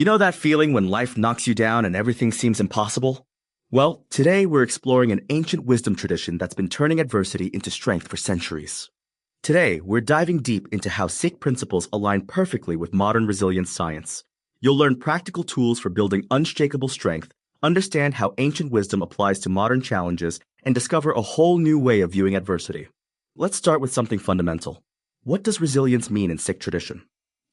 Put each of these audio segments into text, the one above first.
You know that feeling when life knocks you down and everything seems impossible? Well, today we're exploring an ancient wisdom tradition that's been turning adversity into strength for centuries. Today, we're diving deep into how Sikh principles align perfectly with modern resilience science. You'll learn practical tools for building unshakable strength, understand how ancient wisdom applies to modern challenges, and discover a whole new way of viewing adversity. Let's start with something fundamental. What does resilience mean in Sikh tradition?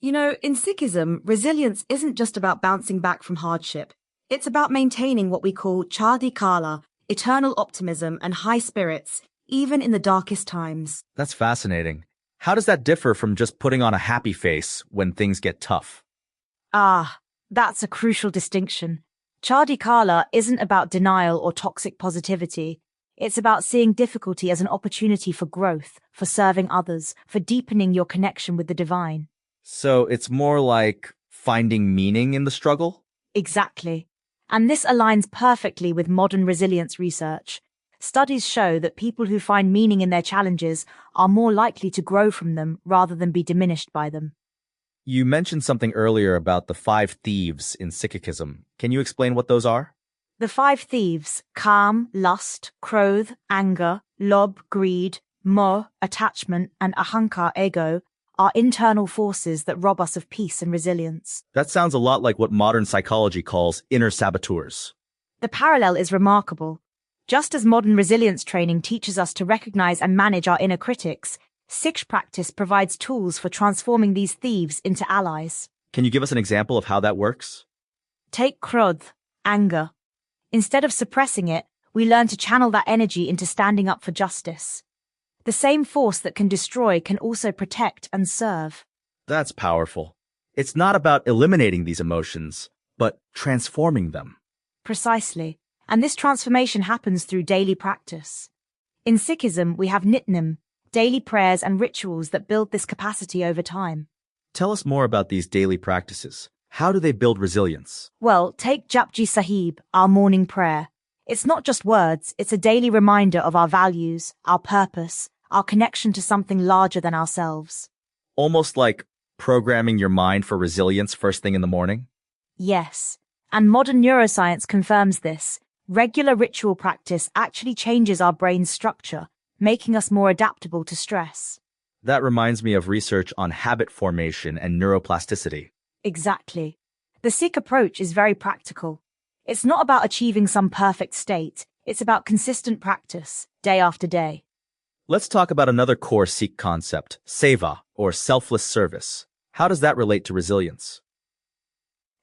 You know, in Sikhism, resilience isn't just about bouncing back from hardship. It's about maintaining what we call Chardi Kala, eternal optimism and high spirits, even in the darkest times. That's fascinating. How does that differ from just putting on a happy face when things get tough? That's a crucial distinction. Chardi Kala isn't about denial or toxic positivity. It's about seeing difficulty as an opportunity for growth, for serving others, for deepening your connection with the divine. So it's more like finding meaning in the struggle? Exactly. And this aligns perfectly with modern resilience research. Studies show that people who find meaning in their challenges are more likely to grow from them rather than be diminished by them. You mentioned something earlier about the 5 thieves in Sikhism. Can you explain what those are? The 5 thieves, calm, lust, krodh, anger, lobh, greed, moh, attachment, and ahankar, ego, are internal forces that rob us of peace and resilience. That sounds a lot like what modern psychology calls inner saboteurs. The parallel is remarkable. Just as modern resilience training teaches us to recognize and manage our inner critics, Sikh practice provides tools for transforming these thieves into allies. Can you give us an example of how that works? Take krodh, anger. Instead of suppressing it, we learn to channel that energy into standing up for justice. The same force that can destroy can also protect and serve. That's powerful. It's not about eliminating these emotions, but transforming them. Precisely. And this transformation happens through daily practice. In Sikhism, we have nitnem, daily prayers and rituals that build this capacity over time. Tell us more about these daily practices. How do they build resilience? Well, take Japji Sahib, our morning prayer. It's not just words, it's a daily reminder of our values, our purpose, our connection to something larger than ourselves. Almost like programming your mind for resilience first thing in the morning? Yes, and modern neuroscience confirms this. Regular ritual practice actually changes our brain's structure, making us more adaptable to stress. That reminds me of research on habit formation and neuroplasticity. Exactly. The Sikh approach is very practical. It's not about achieving some perfect state. It's about consistent practice, day after day. Let's talk about another core Sikh concept, Seva, or selfless service. How does that relate to resilience?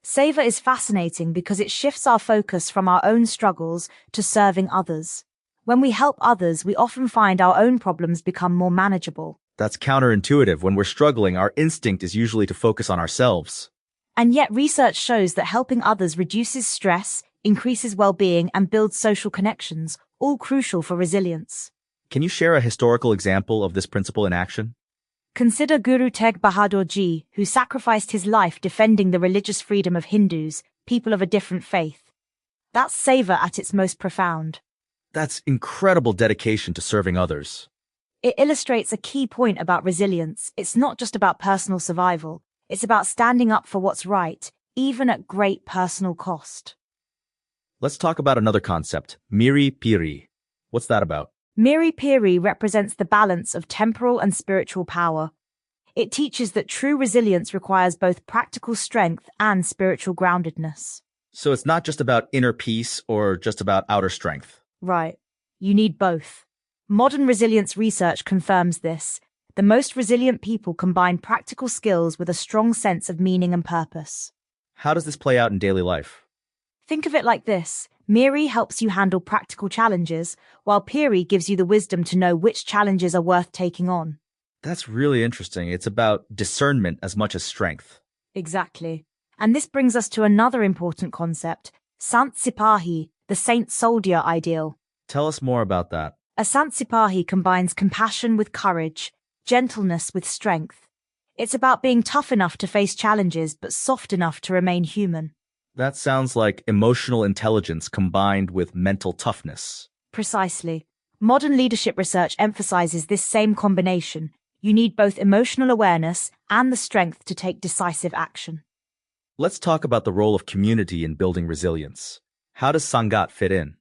Seva is fascinating because it shifts our focus from our own struggles to serving others. When we help others, we often find our own problems become more manageable. That's counterintuitive. When we're struggling, our instinct is usually to focus on ourselves. And yet research shows that helping others reduces stress, increases well-being, and builds social connections, all crucial for resilience. Can you share a historical example of this principle in action? Consider Guru Tegh Bahadur Ji, who sacrificed his life defending the religious freedom of Hindus, people of a different faith. That's Seva at its most profound. That's incredible dedication to serving others. It illustrates a key point about resilience. It's not just about personal survival. It's about standing up for what's right, even at great personal cost. Let's talk about another concept, Miri Piri. What's that about? Miri Piri represents the balance of temporal and spiritual power. It teaches that true resilience requires both practical strength and spiritual groundedness. So it's not just about inner peace or just about outer strength. Right. You need both. Modern resilience research confirms this. The most resilient people combine practical skills with a strong sense of meaning and purpose. How does this play out in daily life? Think of it like this. Miri helps you handle practical challenges, while Piri gives you the wisdom to know which challenges are worth taking on. That's really interesting. It's about discernment as much as strength. Exactly. And this brings us to another important concept, Sant Sipahi, the saint soldier ideal. Tell us more about that. A Sant Sipahi combines compassion with courage, gentleness with strength. It's about being tough enough to face challenges, but soft enough to remain human. That sounds like emotional intelligence combined with mental toughness. Precisely. Modern leadership research emphasizes this same combination. You need both emotional awareness and the strength to take decisive action. Let's talk about the role of community in building resilience. How does Sangat fit in?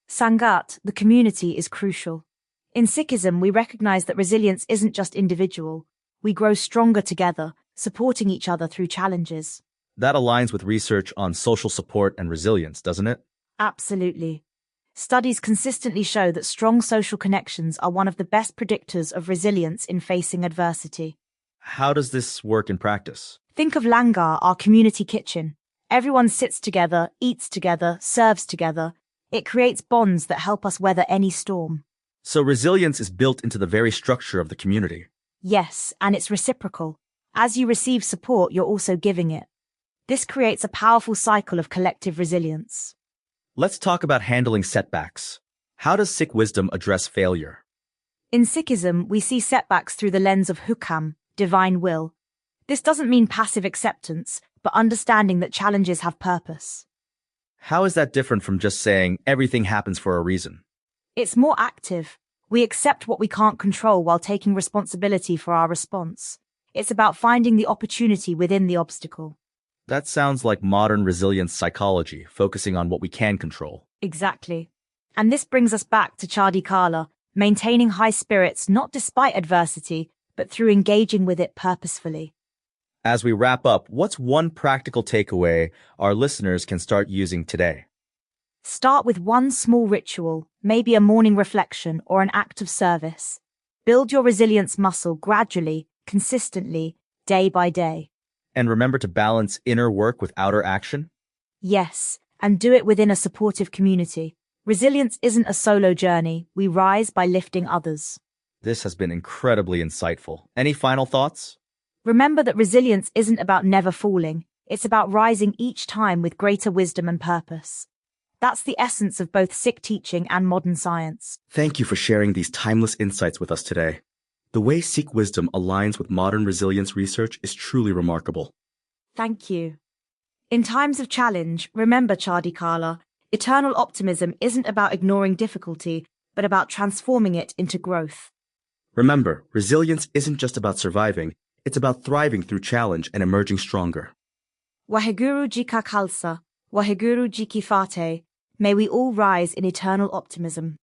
Sangat, the community, is crucial. In Sikhism, we recognize that resilience isn't just individual. We grow stronger together, supporting each other through challenges. That aligns with research on social support and resilience, doesn't it? Absolutely. Studies consistently show that strong social connections are one of the best predictors of resilience in facing adversity. How does this work in practice? Think of Langar, our community kitchen. Everyone sits together, eats together, serves together. It creates bonds that help us weather any storm. So resilience is built into the very structure of the community. Yes, and it's reciprocal. As you receive support, you're also giving it. This creates a powerful cycle of collective resilience. Let's talk about handling setbacks. How does Sikh wisdom address failure? In Sikhism, we see setbacks through the lens of hukam, divine will. This doesn't mean passive acceptance, but understanding that challenges have purpose. How is that different from just saying everything happens for a reason? It's more active. We accept what we can't control while taking responsibility for our response. It's about finding the opportunity within the obstacle. That sounds like modern resilience psychology, focusing on what we can control. Exactly. And this brings us back to Chardi Kala, maintaining high spirits not despite adversity, but through engaging with it purposefully. As we wrap up, what's one practical takeaway our listeners can start using today? Start with one small ritual, maybe a morning reflection or an act of service. Build your resilience muscle gradually, consistently, day by day. And remember to balance inner work with outer action? Yes, and do it within a supportive community. Resilience isn't a solo journey. We rise by lifting others. This has been incredibly insightful. Any final thoughts? Remember that resilience isn't about never falling. It's about rising each time with greater wisdom and purpose. That's the essence of both Sikh teaching and modern science. Thank you for sharing these timeless insights with us today. The way Sikh wisdom aligns with modern resilience research is truly remarkable. Thank you. In times of challenge, remember Chardi Kala, eternal optimism isn't about ignoring difficulty, but about transforming it into growth. Remember, resilience isn't just about surviving, it's about thriving through challenge and emerging stronger. Waheguru Ji Ka Khalsa, Waheguru Ji Ki Fateh. May we all rise in eternal optimism.